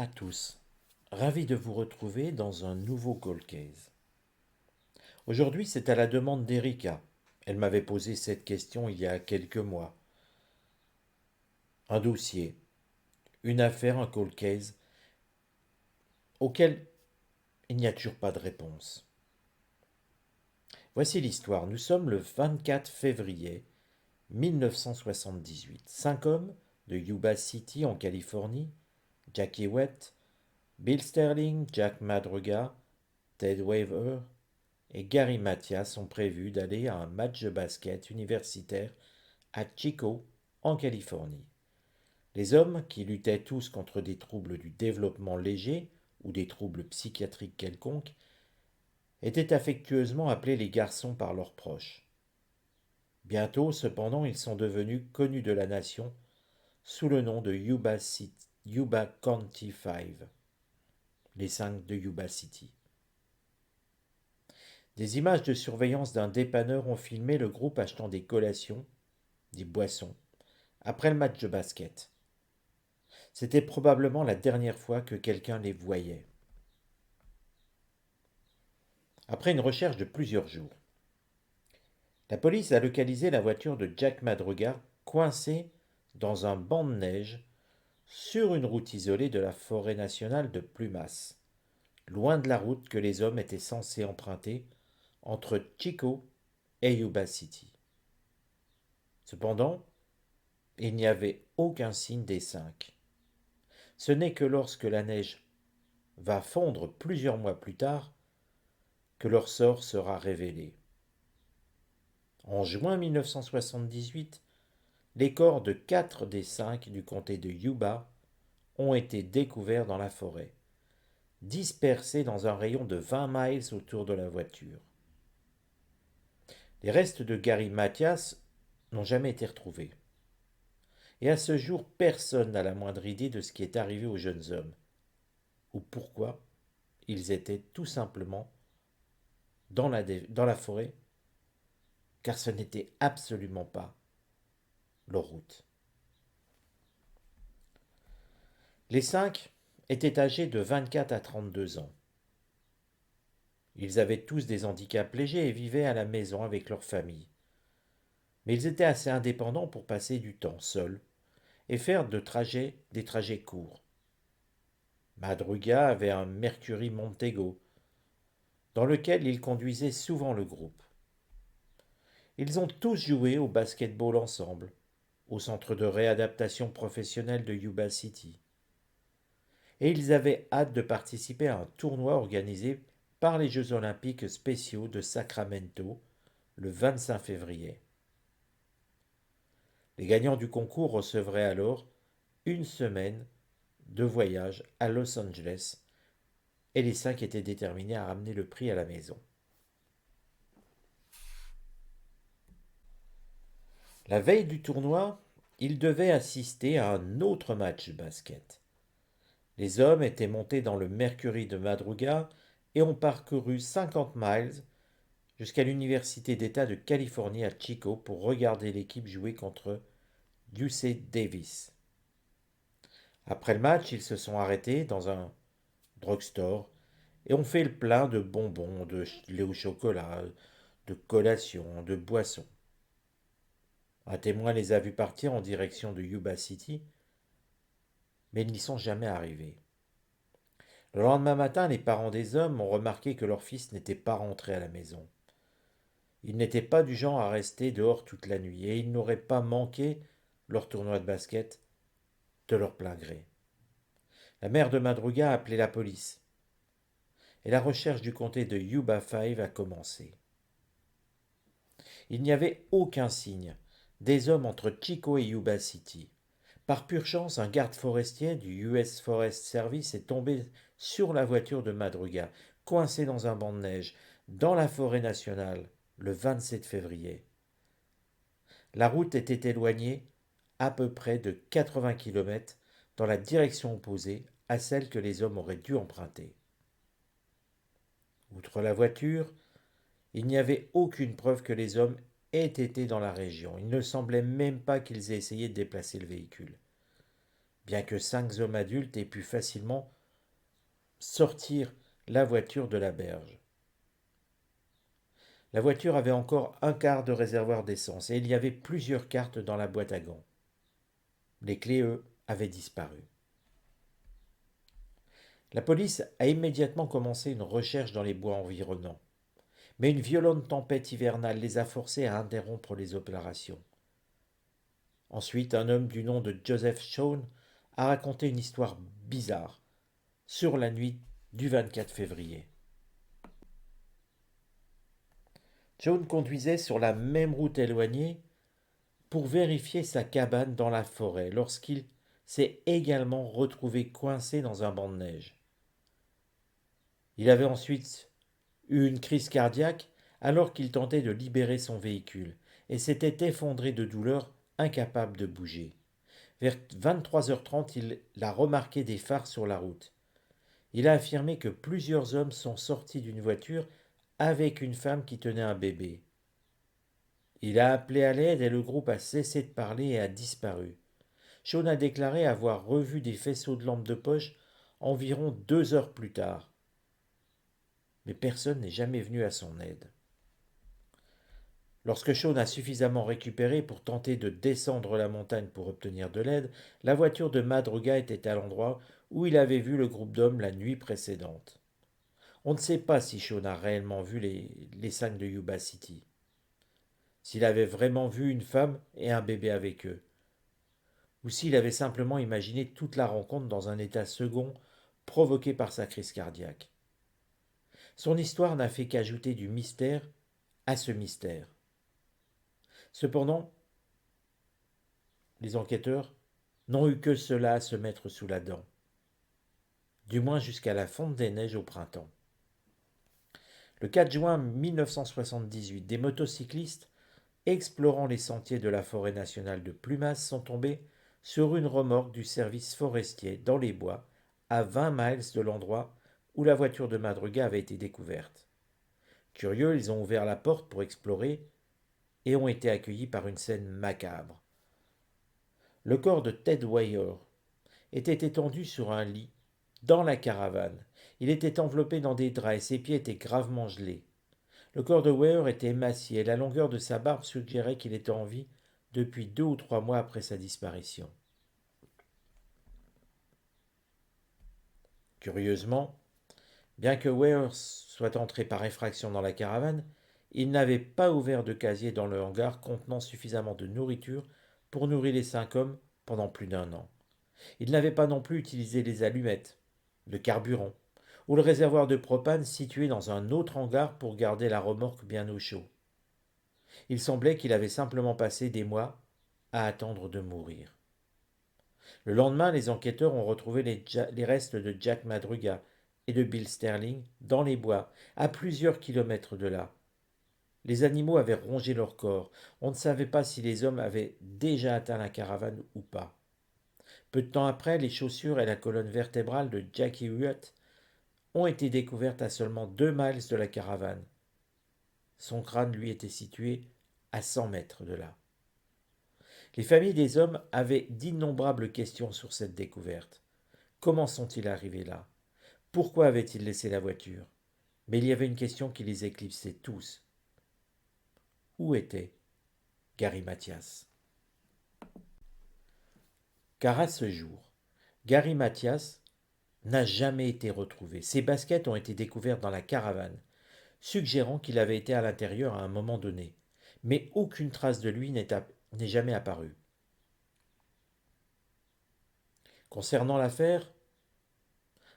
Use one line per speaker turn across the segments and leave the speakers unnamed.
à tous, ravi de vous retrouver dans un nouveau Cold Case. Aujourd'hui, c'est à la demande d'Erika. Elle m'avait posé cette question il y a quelques mois. Un dossier, une affaire, un Cold Case, auquel il n'y a toujours pas de réponse. Voici l'histoire. Nous sommes le 24 février 1978. 5 hommes de Yuba City en Californie, Jackie Wett, Bill Sterling, Jack Madruga, Ted Weaver et Gary Mathias ont prévu d'aller à un match de basket universitaire à Chico, en Californie. Les hommes, qui luttaient tous contre des troubles du développement léger ou des troubles psychiatriques quelconques, étaient affectueusement appelés les garçons par leurs proches. Bientôt, cependant, ils sont devenus connus de la nation sous le nom de Yuba County Five, les 5 de Yuba City. Des images de surveillance d'un dépanneur ont filmé le groupe achetant des collations, des boissons, après le match de basket. C'était probablement la dernière fois que quelqu'un les voyait. Après une recherche de plusieurs jours, la police a localisé la voiture de Jack Madruga coincée dans un banc de neige sur une route isolée de la forêt nationale de Plumas, loin de la route que les hommes étaient censés emprunter entre Chico et Yuba City. Cependant, il n'y avait aucun signe des 5. Ce n'est que lorsque la neige va fondre plusieurs mois plus tard que leur sort sera révélé. En juin 1978, les corps de 4 des 5 du comté de Yuba ont été découverts dans la forêt, dispersés dans un rayon de 20 miles autour de la voiture. Les restes de Gary Mathias n'ont jamais été retrouvés. Et à ce jour, personne n'a la moindre idée de ce qui est arrivé aux jeunes hommes, ou pourquoi ils étaient tout simplement dans la forêt, car ce n'était absolument pas leur route. Les 5 étaient âgés de 24 à 32 ans. Ils avaient tous des handicaps légers et vivaient à la maison avec leur famille. Mais ils étaient assez indépendants pour passer du temps seuls et faire des trajets courts. Madruga avait un Mercury Montego, dans lequel il conduisait souvent le groupe. Ils ont tous joué au basketball ensemble, au centre de réadaptation professionnelle de Yuba City. Et ils avaient hâte de participer à un tournoi organisé par les Jeux olympiques spéciaux de Sacramento le 25 février. Les gagnants du concours recevraient alors une semaine de voyage à Los Angeles et les 5 étaient déterminés à ramener le prix à la maison. La veille du tournoi, ils devaient assister à un autre match de basket. Les hommes étaient montés dans le Mercury de Madruga et ont parcouru 50 miles jusqu'à l'Université d'État de Californie à Chico pour regarder l'équipe jouer contre UC Davis. Après le match, ils se sont arrêtés dans un drugstore et ont fait le plein de bonbons, de lait au chocolat, de collations, de boissons. Un témoin les a vus partir en direction de Yuba City, mais ils n'y sont jamais arrivés. Le lendemain matin, les parents des hommes ont remarqué que leur fils n'était pas rentré à la maison. Il n'était pas du genre à rester dehors toute la nuit et ils n'auraient pas manqué leur tournoi de basket de leur plein gré. La mère de Madruga a appelé la police et la recherche du comté de Yuba Five a commencé. Il n'y avait aucun signe des hommes entre Chico et Yuba City. Par pure chance, un garde forestier du US Forest Service est tombé sur la voiture de Madruga, coincée dans un banc de neige, dans la forêt nationale, le 27 février. La route était éloignée à peu près de 80 kilomètres dans la direction opposée à celle que les hommes auraient dû emprunter. Outre la voiture, il n'y avait aucune preuve que les hommes aient été dans la région. Il ne semblait même pas qu'ils aient essayé de déplacer le véhicule. Bien que 5 hommes adultes aient pu facilement sortir la voiture de la berge. La voiture avait encore un quart de réservoir d'essence et il y avait plusieurs cartes dans la boîte à gants. Les clés, eux, avaient disparu. La police a immédiatement commencé une recherche dans les bois environnants, mais une violente tempête hivernale les a forcés à interrompre les opérations. Ensuite, un homme du nom de Joseph Shawn a raconté une histoire bizarre sur la nuit du 24 février. Shawn conduisait sur la même route éloignée pour vérifier sa cabane dans la forêt lorsqu'il s'est également retrouvé coincé dans un banc de neige. Il avait ensuite eu une crise cardiaque alors qu'il tentait de libérer son véhicule et s'était effondré de douleur, incapable de bouger. Vers 23h30, il a remarqué des phares sur la route. Il a affirmé que plusieurs hommes sont sortis d'une voiture avec une femme qui tenait un bébé. Il a appelé à l'aide et le groupe a cessé de parler et a disparu. Shawn a déclaré avoir revu des faisceaux de lampes de poche environ 2 heures plus tard. Mais personne n'est jamais venu à son aide. Lorsque Shawn a suffisamment récupéré pour tenter de descendre la montagne pour obtenir de l'aide, la voiture de Madruga était à l'endroit où il avait vu le groupe d'hommes la nuit précédente. On ne sait pas si Shawn a réellement vu les 5 de Yuba City, s'il avait vraiment vu une femme et un bébé avec eux, ou s'il avait simplement imaginé toute la rencontre dans un état second provoqué par sa crise cardiaque. Son histoire n'a fait qu'ajouter du mystère à ce mystère. Cependant, les enquêteurs n'ont eu que cela à se mettre sous la dent, du moins jusqu'à la fonte des neiges au printemps. Le 4 juin 1978, des motocyclistes explorant les sentiers de la forêt nationale de Plumas sont tombés sur une remorque du service forestier dans les bois, à 20 miles de l'endroit où la voiture de Madruga avait été découverte. Curieux, ils ont ouvert la porte pour explorer et ont été accueillis par une scène macabre. Le corps de Ted Weir était étendu sur un lit dans la caravane. Il était enveloppé dans des draps et ses pieds étaient gravement gelés. Le corps de Weir était émacié et la longueur de sa barbe suggérait qu'il était en vie depuis 2 ou 3 mois après sa disparition. Curieusement, bien que Weir soit entré par effraction dans la caravane, il n'avait pas ouvert de casier dans le hangar contenant suffisamment de nourriture pour nourrir les 5 hommes pendant plus d'1 an. Il n'avait pas non plus utilisé les allumettes, le carburant, ou le réservoir de propane situé dans un autre hangar pour garder la remorque bien au chaud. Il semblait qu'il avait simplement passé des mois à attendre de mourir. Le lendemain, les enquêteurs ont retrouvé les restes de Jack Madruga et de Bill Sterling dans les bois, à plusieurs kilomètres de là. Les animaux avaient rongé leur corps. On ne savait pas si les hommes avaient déjà atteint la caravane ou pas. Peu de temps après, les chaussures et la colonne vertébrale de Jackie Huot ont été découvertes à seulement 2 miles de la caravane. Son crâne, lui, était situé à 100 mètres de là. Les familles des hommes avaient d'innombrables questions sur cette découverte. Comment sont-ils arrivés là? Pourquoi avaient-ils laissé la voiture? Mais il y avait une question qui les éclipsait tous. Où était Gary Mathias? Car à ce jour, Gary Mathias n'a jamais été retrouvé. Ses baskets ont été découvertes dans la caravane, suggérant qu'il avait été à l'intérieur à un moment donné. Mais aucune trace de lui n'est jamais apparue. Concernant l'affaire,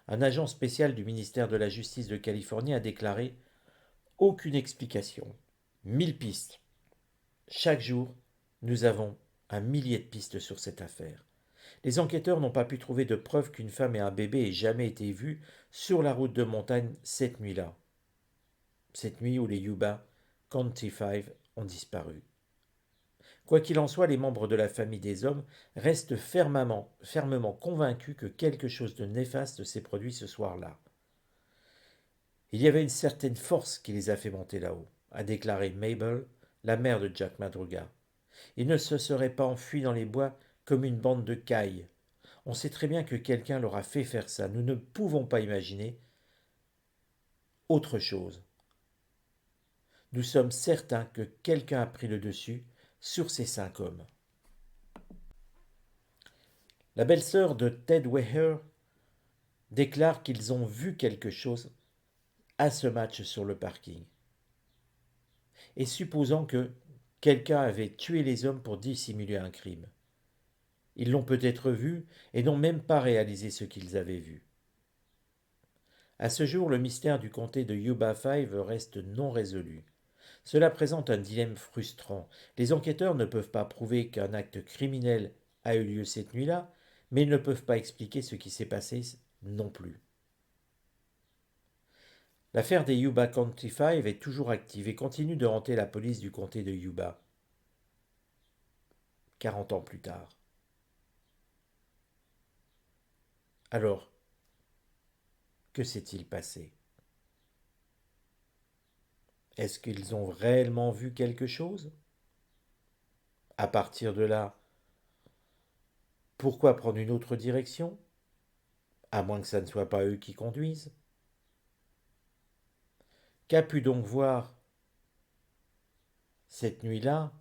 un agent spécial du ministère de la Justice de Californie a déclaré aucune explication. 1000 pistes. Chaque jour, nous avons un millier de pistes sur cette affaire. Les enquêteurs n'ont pas pu trouver de preuve qu'une femme et un bébé aient jamais été vus sur la route de montagne cette nuit-là. Cette nuit où les Yuba County Five ont disparu. Quoi qu'il en soit, les membres de la famille des hommes restent fermement convaincus que quelque chose de néfaste s'est produit ce soir-là. Il y avait une certaine force qui les a fait monter là-haut, a déclaré Mabel, la mère de Jack Madruga. Ils ne se seraient pas enfuis dans les bois comme une bande de cailles. On sait très bien que quelqu'un leur a fait faire ça. Nous ne pouvons pas imaginer autre chose. Nous sommes certains que quelqu'un a pris le dessus sur ces 5 hommes. La belle-sœur de Ted Weher déclare qu'ils ont vu quelque chose à ce match sur le parking. Et supposant que quelqu'un avait tué les hommes pour dissimuler un crime. Ils l'ont peut-être vu et n'ont même pas réalisé ce qu'ils avaient vu. À ce jour, le mystère du comté de Yuba 5 reste non résolu. Cela présente un dilemme frustrant. Les enquêteurs ne peuvent pas prouver qu'un acte criminel a eu lieu cette nuit-là, mais ils ne peuvent pas expliquer ce qui s'est passé non plus. L'affaire des Yuba County Five est toujours active et continue de hanter la police du comté de Yuba, 40 ans plus tard. Alors, que s'est-il passé? Est-ce qu'ils ont réellement vu quelque chose? À partir de là, pourquoi prendre une autre direction? À moins que ça ne soit pas eux qui conduisent. Qu'a pu donc voir cette nuit-là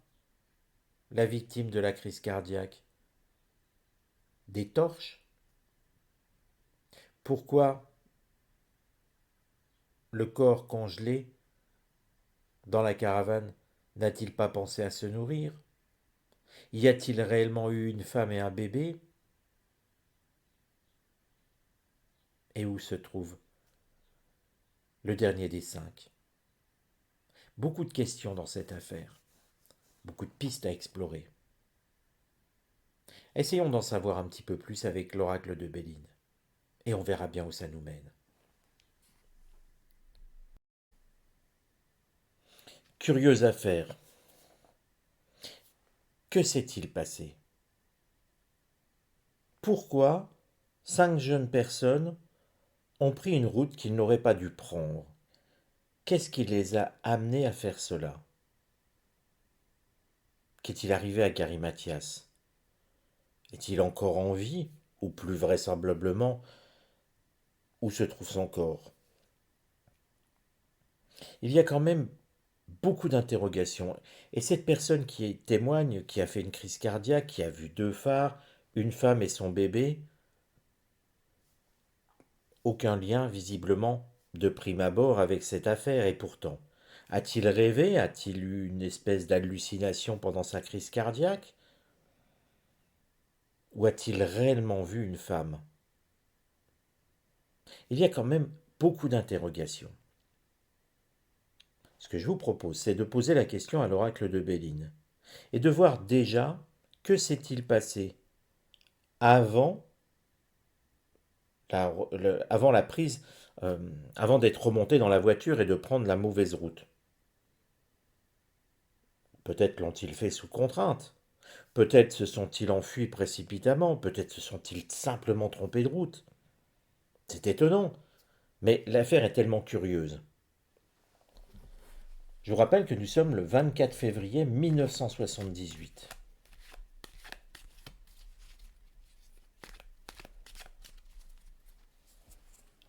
la victime de la crise cardiaque? Des torches? Pourquoi le corps congelé dans la caravane n'a-t-il pas pensé à se nourrir? Y a-t-il réellement eu une femme et un bébé? Et où se trouve le dernier des 5? Beaucoup de questions dans cette affaire, beaucoup de pistes à explorer. Essayons d'en savoir un petit peu plus avec l'oracle de Béline, et on verra bien où ça nous mène. Curieuse affaire. Que s'est-il passé? Pourquoi 5 jeunes personnes ont pris une route qu'ils n'auraient pas dû prendre? Qu'est-ce qui les a amenés à faire cela? Qu'est-il arrivé à Gary Mathias? Est-il encore en vie? Ou plus vraisemblablement, où se trouve son corps? Il y a quand même beaucoup d'interrogations. Et cette personne qui témoigne, qui a fait une crise cardiaque, qui a vu 2 phares, une femme et son bébé, aucun lien visiblement de prime abord avec cette affaire. Et pourtant, a-t-il rêvé? A-t-il eu une espèce d'hallucination pendant sa crise cardiaque? Ou a-t-il réellement vu une femme? Il y a quand même beaucoup d'interrogations. Ce que je vous propose, c'est de poser la question à l'oracle de Béline et de voir déjà que s'est-il passé avant avant la prise, avant d'être remonté dans la voiture et de prendre la mauvaise route. Peut-être l'ont-ils fait sous contrainte. Peut-être se sont-ils enfuis précipitamment. Peut-être se sont-ils simplement trompés de route. C'est étonnant. Mais l'affaire est tellement curieuse. Je vous rappelle que nous sommes le 24 février 1978.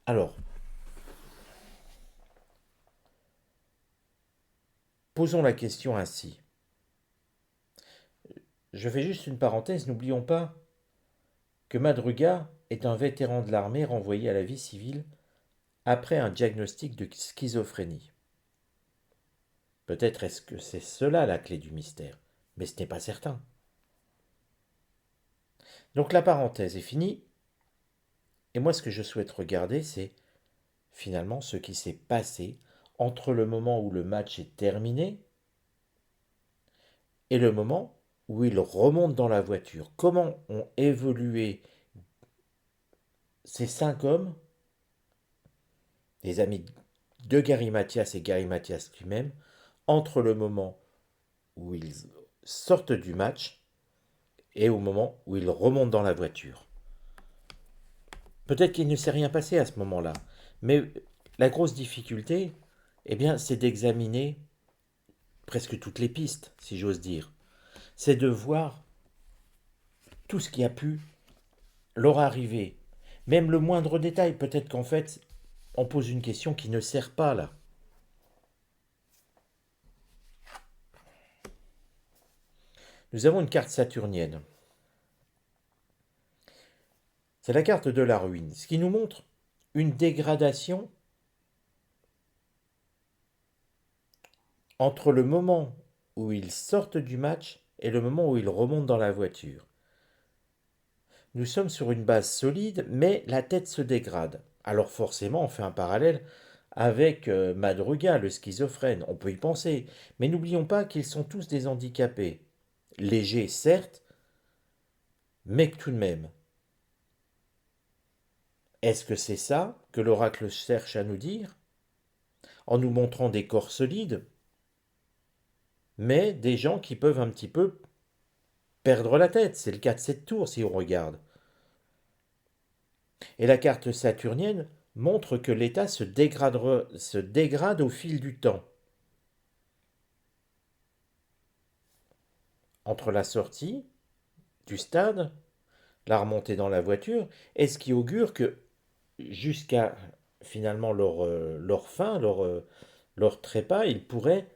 Alors, posons la question ainsi. Je fais juste une parenthèse, n'oublions pas que Madruga est un vétéran de l'armée renvoyé à la vie civile après un diagnostic de schizophrénie. Peut-être est-ce que c'est cela la clé du mystère, mais ce n'est pas certain. Donc la parenthèse est finie, et moi ce que je souhaite regarder, c'est finalement ce qui s'est passé entre le moment où le match est terminé et le moment où il remonte dans la voiture. Comment ont évolué ces 5 hommes, les amis de Gary Mathias et Gary Mathias lui-même, entre le moment où ils sortent du match et au moment où ils remontent dans la voiture. Peut-être qu'il ne s'est rien passé à ce moment-là, mais la grosse difficulté, eh bien, c'est d'examiner presque toutes les pistes, si j'ose dire. C'est de voir tout ce qui a pu leur arrivée, même le moindre détail, peut-être qu'en fait, on pose une question qui ne sert pas là. Nous avons une carte saturnienne. C'est la carte de la ruine, ce qui nous montre une dégradation entre le moment où ils sortent du match et le moment où ils remontent dans la voiture. Nous sommes sur une base solide, mais la tête se dégrade. Alors forcément, on fait un parallèle avec Madruga, le schizophrène. On peut y penser. Mais n'oublions pas qu'ils sont tous des handicapés. Légers, certes, mais tout de même. Est-ce que c'est ça que l'oracle cherche à nous dire en nous montrant des corps solides, mais des gens qui peuvent un petit peu perdre la tête? C'est le cas de cette tour si on regarde. Et la carte saturnienne montre que l'état se dégrade au fil du temps. Entre la sortie du stade, la remontée dans la voiture, et ce qui augure que jusqu'à finalement leur fin, leur trépas, ils pourraient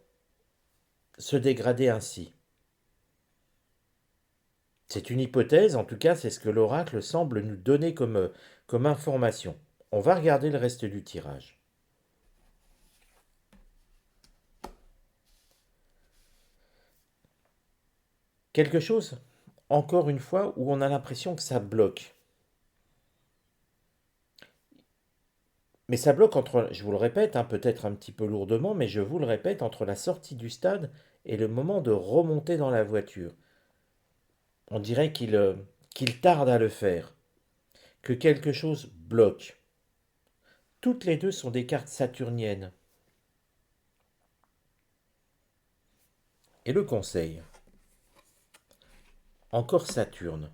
se dégrader ainsi. C'est une hypothèse, en tout cas c'est ce que l'oracle semble nous donner comme information. On va regarder le reste du tirage. Quelque chose, encore une fois, où on a l'impression que ça bloque. Mais ça bloque entre, je vous le répète, hein, peut-être un petit peu lourdement, mais je vous le répète, entre la sortie du stade et le moment de remonter dans la voiture. On dirait qu'il tarde à le faire, que quelque chose bloque. Toutes les deux sont des cartes saturniennes. Et le conseil, encore Saturne.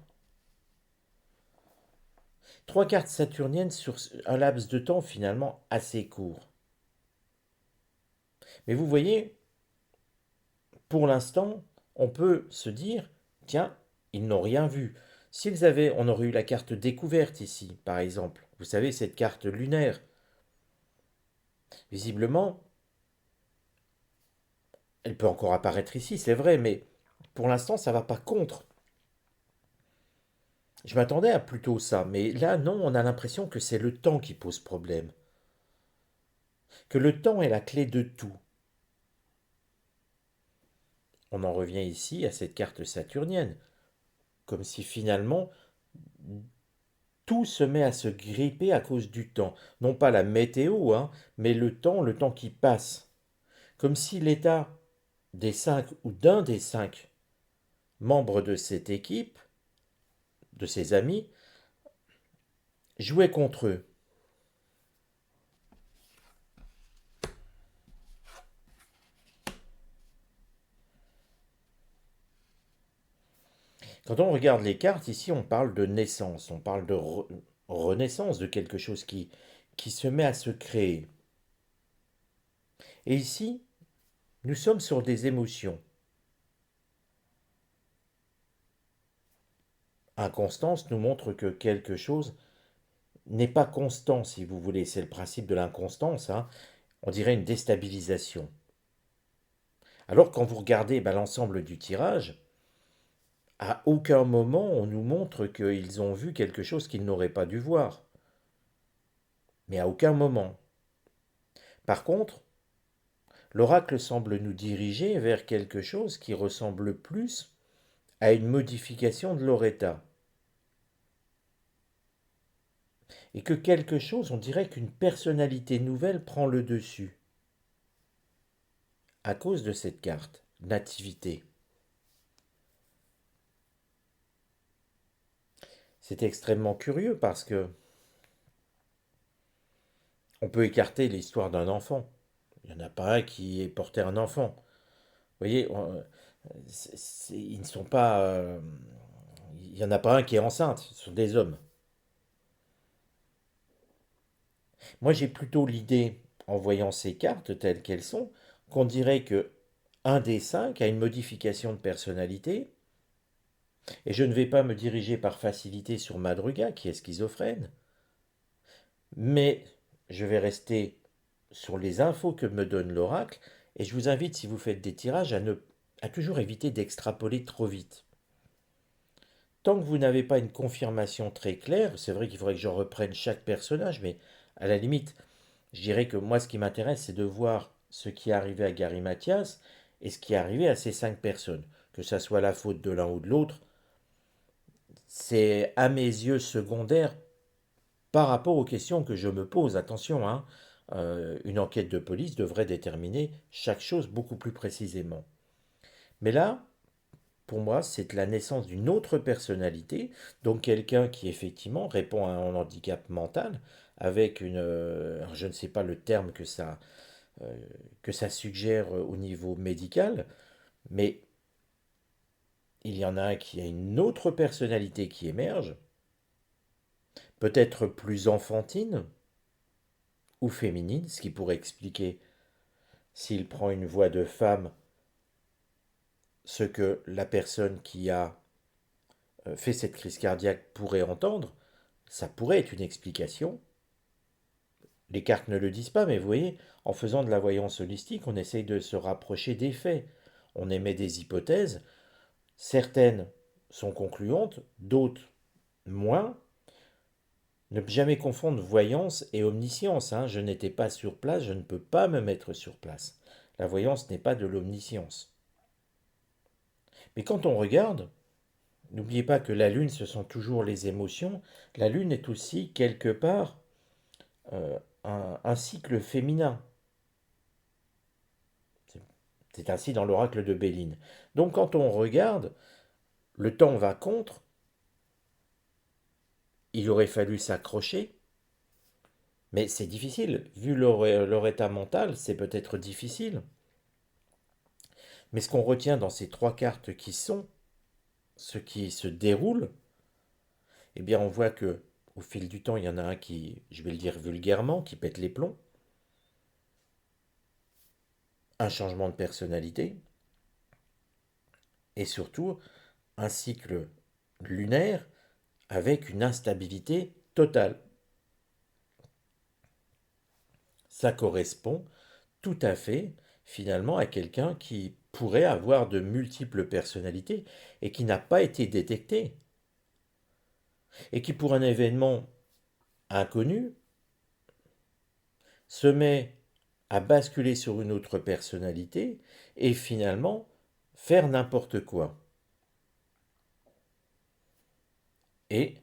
Trois cartes saturniennes sur un laps de temps finalement assez court. Mais vous voyez, pour l'instant, on peut se dire, tiens, ils n'ont rien vu. On aurait eu la carte découverte ici, par exemple. Vous savez, cette carte lunaire. Visiblement, elle peut encore apparaître ici, c'est vrai, mais pour l'instant, ça ne va pas contre. Je m'attendais à plutôt ça, mais là, non, on a l'impression que c'est le temps qui pose problème. Que le temps est la clé de tout. On en revient ici à cette carte saturnienne, comme si finalement tout se met à se gripper à cause du temps. Non pas la météo, hein, mais le temps qui passe. Comme si l'état des cinq ou d'un des cinq membres de cette équipe, de ses amis, jouait contre eux. Quand on regarde les cartes, ici on parle de naissance, on parle de renaissance, de quelque chose qui se met à se créer. Et ici, nous sommes sur des émotions. Inconstance nous montre que quelque chose n'est pas constant, si vous voulez. C'est le principe de l'inconstance, hein. On dirait une déstabilisation. Alors quand vous regardez l'ensemble du tirage, à aucun moment on nous montre qu'ils ont vu quelque chose qu'ils n'auraient pas dû voir. Mais à aucun moment. Par contre, l'oracle semble nous diriger vers quelque chose qui ressemble plus à une modification de leur état. Et que quelque chose, on dirait qu'une personnalité nouvelle prend le dessus. À cause de cette carte, nativité. C'est extrêmement curieux parce que on peut écarter l'histoire d'un enfant. Il n'y en a pas un qui est porté un enfant. Vous voyez, ils ne sont pas. Il n'y en a pas un qui est enceinte, ce sont des hommes. Moi, j'ai plutôt l'idée, en voyant ces cartes telles qu'elles sont, qu'on dirait que un des cinq a une modification de personnalité Et je ne vais pas me diriger par facilité sur Madruga, qui est schizophrène, mais je vais rester sur les infos que me donne l'oracle, et je vous invite, si vous faites des tirages, à toujours éviter d'extrapoler trop vite. Tant que vous n'avez pas une confirmation très claire, c'est vrai qu'il faudrait que je reprenne chaque personnage, mais à la limite, je dirais que moi, ce qui m'intéresse, c'est de voir ce qui est arrivé à Gary Mathias et ce qui est arrivé à ces 5 personnes. Que ça soit la faute de l'un ou de l'autre, c'est à mes yeux secondaire par rapport aux questions que je me pose. Attention, hein, une enquête de police devrait déterminer chaque chose beaucoup plus précisément. Mais là, pour moi, c'est la naissance d'une autre personnalité, donc quelqu'un qui effectivement répond à un handicap mental, avec une... alors je ne sais pas le terme que ça suggère au niveau médical, mais il y en a un qui a une autre personnalité qui émerge, peut-être plus enfantine ou féminine, ce qui pourrait expliquer, s'il prend une voix de femme, ce que la personne qui a fait cette crise cardiaque pourrait entendre. Ça pourrait être une explication. Les cartes ne le disent pas, mais vous voyez, en faisant de la voyance holistique, on essaye de se rapprocher des faits. On émet des hypothèses. Certaines sont concluantes, d'autres moins. Ne jamais confondre voyance et omniscience, hein. Je n'étais pas sur place, je ne peux pas me mettre sur place. La voyance n'est pas de l'omniscience. Mais quand on regarde, n'oubliez pas que la lune, ce sont toujours les émotions. La lune est aussi quelque part un cycle féminin. C'est ainsi dans l'oracle de Béline. Donc quand on regarde, le temps va contre, il aurait fallu s'accrocher, mais c'est difficile. Vu leur état mental, c'est peut-être difficile. Mais ce qu'on retient dans ces 3 cartes qui sont ce qui se déroule, eh bien on voit que au fil du temps, il y en a un qui, je vais le dire vulgairement, qui pète les plombs, un changement de personnalité, et surtout un cycle lunaire avec une instabilité totale. Ça correspond tout à fait finalement à quelqu'un qui pourrait avoir de multiples personnalités et qui n'a pas été détecté. Et qui pour un événement inconnu se met à basculer sur une autre personnalité et finalement faire n'importe quoi. Et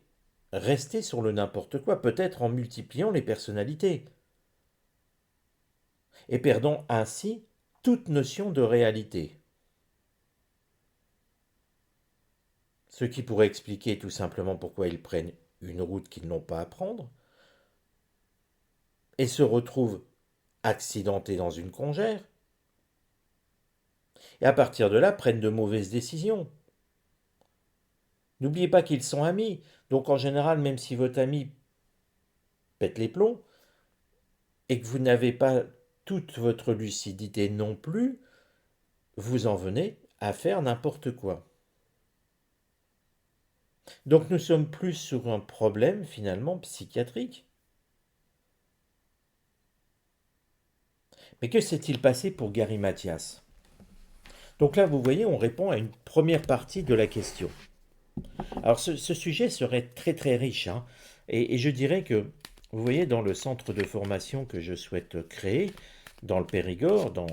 rester sur le n'importe quoi, peut-être en multipliant les personnalités, et perdant ainsi toute notion de réalité. Ce qui pourrait expliquer tout simplement pourquoi ils prennent une route qu'ils n'ont pas à prendre, et se retrouvent accidentés dans une congère, et à partir de là prennent de mauvaises décisions. N'oubliez pas qu'ils sont amis, donc en général, même si votre ami pète les plombs, et que vous n'avez pas toute votre lucidité non plus, vous en venez à faire n'importe quoi. Donc nous sommes plus sur un problème finalement psychiatrique. Mais que s'est-il passé pour Gary Mathias? Donc là, vous voyez, on répond à une première partie de la question. Alors ce sujet serait très très riche, hein, et je dirais que, vous voyez, dans le centre de formation que je souhaite créer, dans le Périgord, dans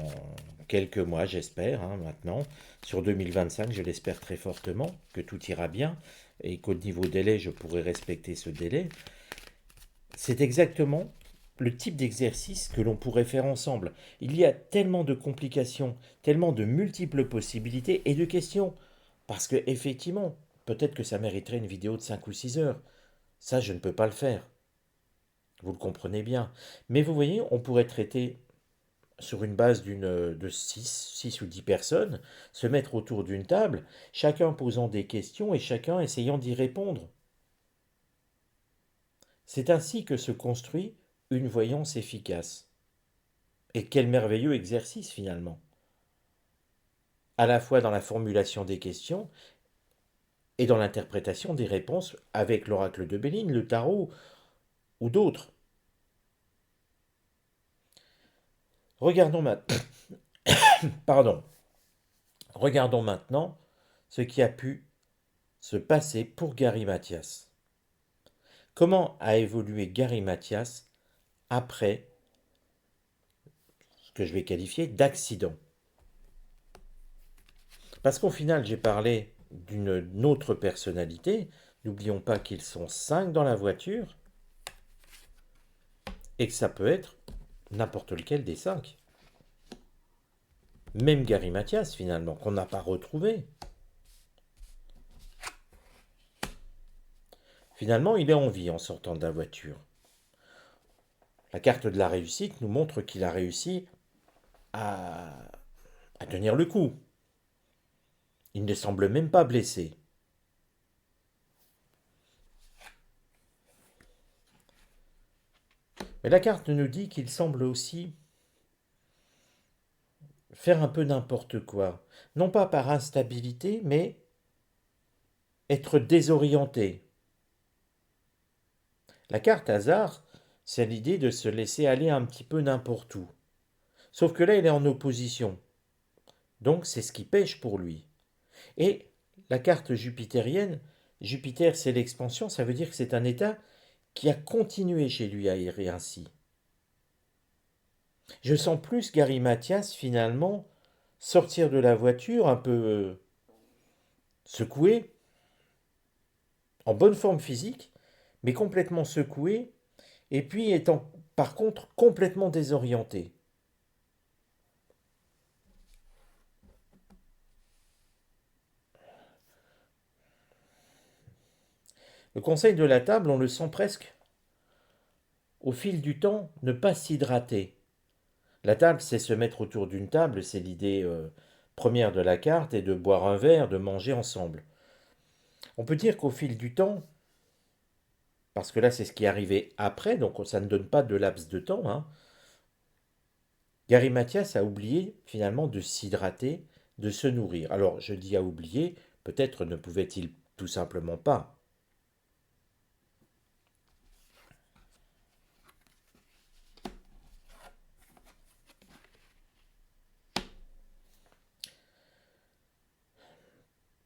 quelques mois, j'espère, hein, maintenant, sur 2025, je l'espère très fortement, que tout ira bien, et qu'au niveau délai, je pourrai respecter ce délai, c'est exactement le type d'exercice que l'on pourrait faire ensemble. Il y a tellement de complications, tellement de multiples possibilités et de questions. Parce que, effectivement, peut-être que ça mériterait une vidéo de 5 ou 6 heures. Ça, je ne peux pas le faire. Vous le comprenez bien. Mais vous voyez, on pourrait traiter sur une base de 6 ou 10 personnes, se mettre autour d'une table, chacun posant des questions et chacun essayant d'y répondre. C'est ainsi que se construit une voyance efficace. Et quel merveilleux exercice finalement. À la fois dans la formulation des questions et dans l'interprétation des réponses avec l'oracle de Béline, le tarot ou d'autres. Regardons maintenant, pardon, regardons maintenant ce qui a pu se passer pour Gary Mathias. Comment a évolué Gary Mathias après ce que je vais qualifier d'accident? Parce qu'au final, j'ai parlé d'une autre personnalité. N'oublions pas qu'ils sont 5 dans la voiture et que ça peut être n'importe lequel des 5. Même Gary Mathias, finalement, qu'on n'a pas retrouvé. Finalement, il est en vie en sortant de la voiture. La carte de la réussite nous montre qu'il a réussi à, à tenir le coup. Il ne semble même pas blessé. Mais la carte nous dit qu'il semble aussi faire un peu n'importe quoi. Non pas par instabilité, mais être désorienté. La carte hasard, c'est l'idée de se laisser aller un petit peu n'importe où. Sauf que là, il est en opposition. Donc, c'est ce qui pêche pour lui. Et la carte jupitérienne, Jupiter, c'est l'expansion, ça veut dire que c'est un état qui a continué chez lui à errer ainsi. Je sens plus Gary Mathias, finalement, sortir de la voiture un peu secoué, en bonne forme physique, mais complètement secoué, et puis étant par contre complètement désorienté. Le conseil de la table, on le sent presque au fil du temps, ne pas s'hydrater. La table, c'est se mettre autour d'une table, c'est l'idée première de la carte, et de boire un verre, de manger ensemble. On peut dire qu'au fil du temps, parce que là c'est ce qui est arrivé après, donc ça ne donne pas de laps de temps, hein, Gary Mathias a oublié finalement de s'hydrater, de se nourrir. Alors je dis à oublier, peut-être ne pouvait-il tout simplement pas.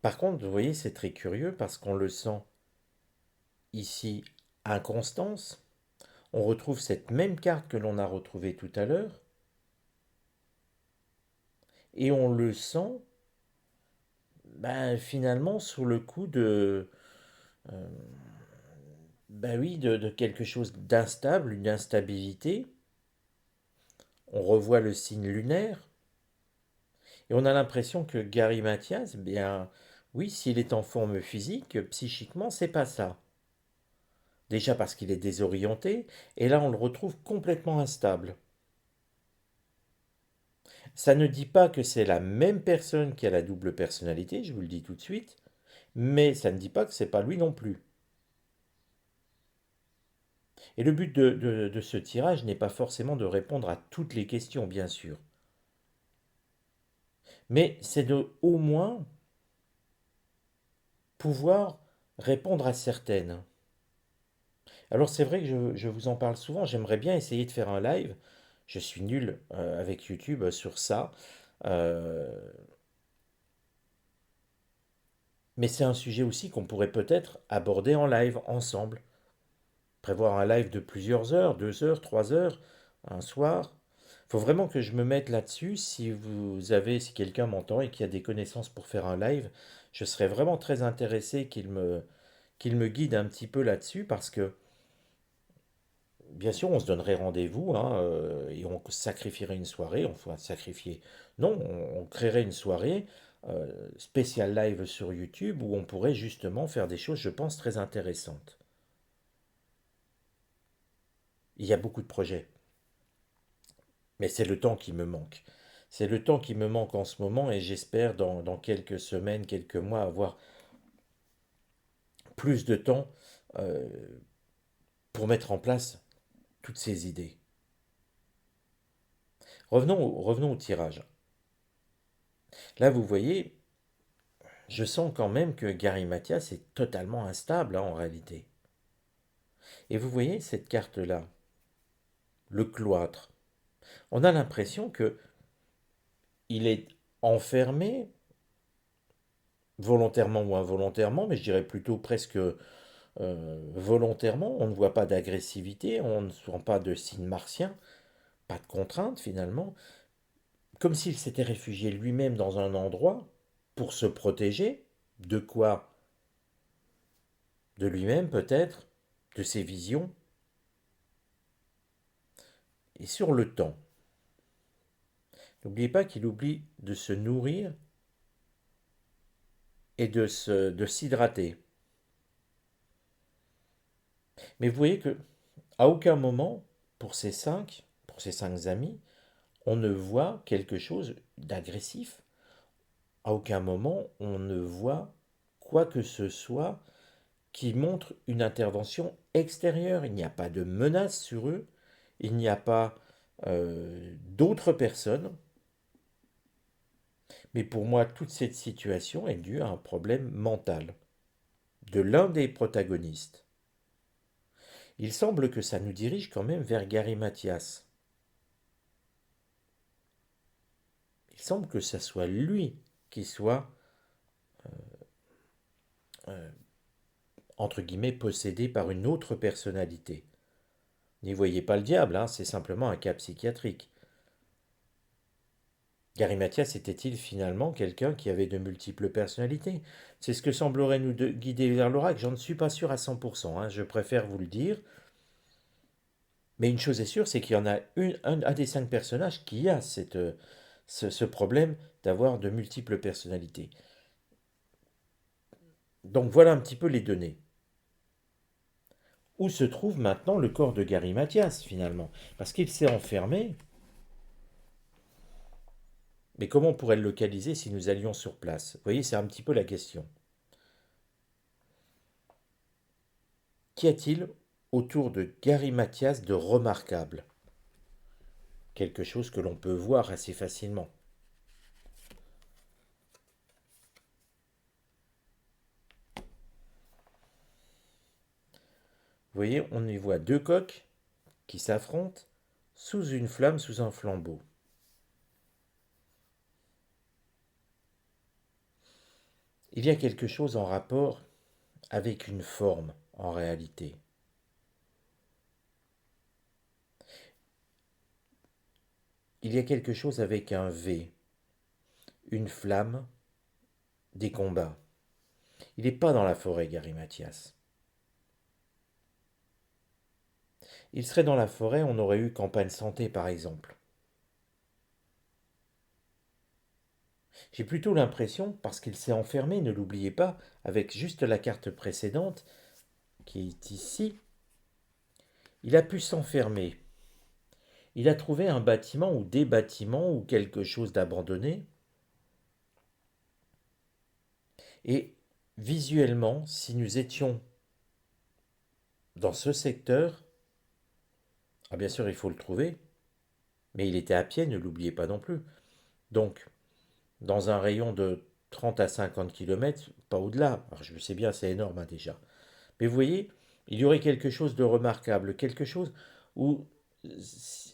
Par contre, vous voyez, c'est très curieux parce qu'on le sent ici, inconstance. On retrouve cette même carte que l'on a retrouvée tout à l'heure. Et on le sent finalement sous le coup de, euh, oui, de quelque chose d'instable, une instabilité. On revoit le signe lunaire. Et on a l'impression que Gary Mathias, bien, oui, s'il est en forme physique, psychiquement, c'est pas ça. Déjà parce qu'il est désorienté, et là on le retrouve complètement instable. Ça ne dit pas que c'est la même personne qui a la double personnalité, je vous le dis tout de suite, mais ça ne dit pas que c'est pas lui non plus. Et le but de ce tirage n'est pas forcément de répondre à toutes les questions, bien sûr, mais c'est de au moins pouvoir répondre à certaines. Alors c'est vrai que je vous en parle souvent, j'aimerais bien essayer de faire un live. Je suis nul avec YouTube sur ça. Euh, mais c'est un sujet aussi qu'on pourrait peut-être aborder en live ensemble. Prévoir un live de plusieurs heures, 2 heures, 3 heures, un soir. Il faut vraiment que je me mette là-dessus. Si quelqu'un m'entend et qui a des connaissances pour faire un live, je serais vraiment très intéressé qu'il me guide un petit peu là-dessus parce que bien sûr, on se donnerait rendez-vous hein, et on sacrifierait une soirée, enfin sacrifier. Non, on créerait une soirée spéciale live sur YouTube où on pourrait justement faire des choses, je pense, très intéressantes. Il y a beaucoup de projets, mais c'est le temps qui me manque. C'est le temps qui me manque en ce moment et j'espère dans quelques semaines, quelques mois avoir plus de temps euh, pour mettre en place toutes ces idées. Revenons au tirage. Là, vous voyez, je sens quand même que Gary Mathias est totalement instable, hein, en réalité. Et vous voyez cette carte-là, le cloître. On a l'impression que il est enfermé, volontairement ou involontairement, mais je dirais plutôt presque volontairement. On ne voit pas d'agressivité, on ne sent pas de signes martiens, pas de contrainte finalement, comme s'il s'était réfugié lui-même dans un endroit pour se protéger. De quoi? De lui-même peut-être, de ses visions. Et sur le temps, n'oubliez pas qu'il oublie de se nourrir et de s'hydrater. Mais vous voyez que à aucun moment, pour ces cinq amis, on ne voit quelque chose d'agressif. À aucun moment, on ne voit quoi que ce soit qui montre une intervention extérieure. Il n'y a pas de menace sur eux, il n'y a pas d'autres personnes. Mais pour moi, toute cette situation est due à un problème mental de l'un des protagonistes. Il semble que ça nous dirige quand même vers Gary Mathias. Il semble que ça soit lui qui soit, euh, entre guillemets, possédé par une autre personnalité. N'y voyez pas le diable, hein, c'est simplement un cas psychiatrique. Gary Mathias était-il finalement quelqu'un qui avait de multiples personnalités? C'est ce que semblerait nous guider vers l'oracle. J'en ne suis pas sûr à 100%, hein, je préfère vous le dire. Mais une chose est sûre, c'est qu'il y en a un des cinq personnages qui a ce problème d'avoir de multiples personnalités. Donc voilà un petit peu les données. Où se trouve maintenant le corps de Gary Mathias finalement? Parce qu'il s'est enfermé. Mais comment on pourrait le localiser si nous allions sur place? Vous voyez, c'est un petit peu la question. Qu'y a-t-il autour de Gary Mathias de remarquable? Quelque chose que l'on peut voir assez facilement. Vous voyez, on y voit deux coqs qui s'affrontent sous une flamme, sous un flambeau. Il y a quelque chose en rapport avec une forme, en réalité. Il y a quelque chose avec un V, une flamme, des combats. Il n'est pas dans la forêt, Gary Mathias. Il serait dans la forêt, on aurait eu campagne santé, par exemple. J'ai plutôt l'impression, parce qu'il s'est enfermé, ne l'oubliez pas, avec juste la carte précédente, qui est ici, il a pu s'enfermer. Il a trouvé un bâtiment ou des bâtiments ou quelque chose d'abandonné. Et visuellement, si nous étions dans ce secteur, ah bien sûr il faut le trouver, mais il était à pied, ne l'oubliez pas non plus. Donc, dans un rayon de 30 à 50 km, pas au-delà. Alors je sais bien, c'est énorme, hein, déjà. Mais vous voyez, il y aurait quelque chose de remarquable, quelque chose où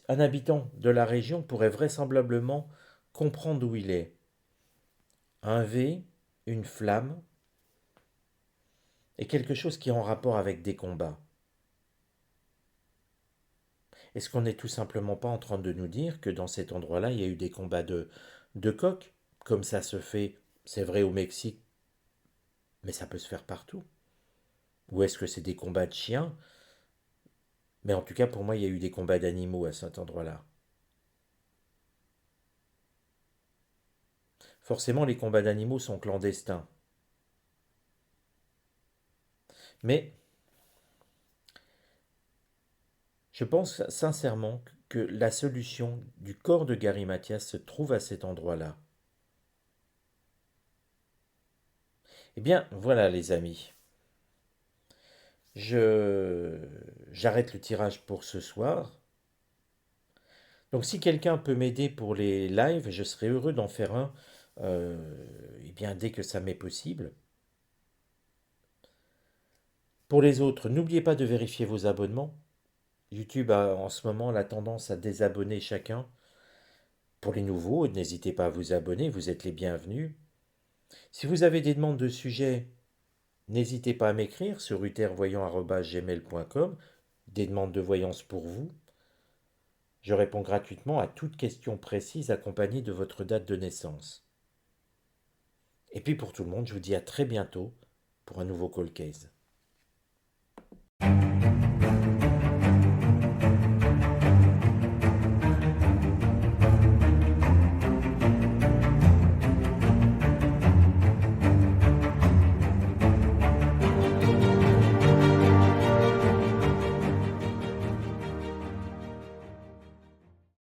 un habitant de la région pourrait vraisemblablement comprendre où il est. Un V, une flamme, et quelque chose qui est en rapport avec des combats. Est-ce qu'on n'est tout simplement pas en train de nous dire que dans cet endroit-là, il y a eu des combats de coqs, comme ça se fait, c'est vrai au Mexique, mais ça peut se faire partout? Ou est-ce que c'est des combats de chiens? Mais en tout cas, pour moi, il y a eu des combats d'animaux à cet endroit-là. Forcément, les combats d'animaux sont clandestins. Mais je pense sincèrement que la solution du corps de Gary Mathias se trouve à cet endroit-là. Eh bien, voilà les amis. Je J'arrête le tirage pour ce soir. Donc si quelqu'un peut m'aider pour les lives, je serais heureux d'en faire un eh bien, dès que ça m'est possible. Pour les autres, n'oubliez pas de vérifier vos abonnements. YouTube a en ce moment la tendance à désabonner chacun. Pour les nouveaux, n'hésitez pas à vous abonner, vous êtes les bienvenus. Si vous avez des demandes de sujets, n'hésitez pas à m'écrire sur uthervoyant@gmail.com, des demandes de voyance pour vous. Je réponds gratuitement à toute question précise accompagnée de votre date de naissance. Et puis pour tout le monde, je vous dis à très bientôt pour un nouveau call case.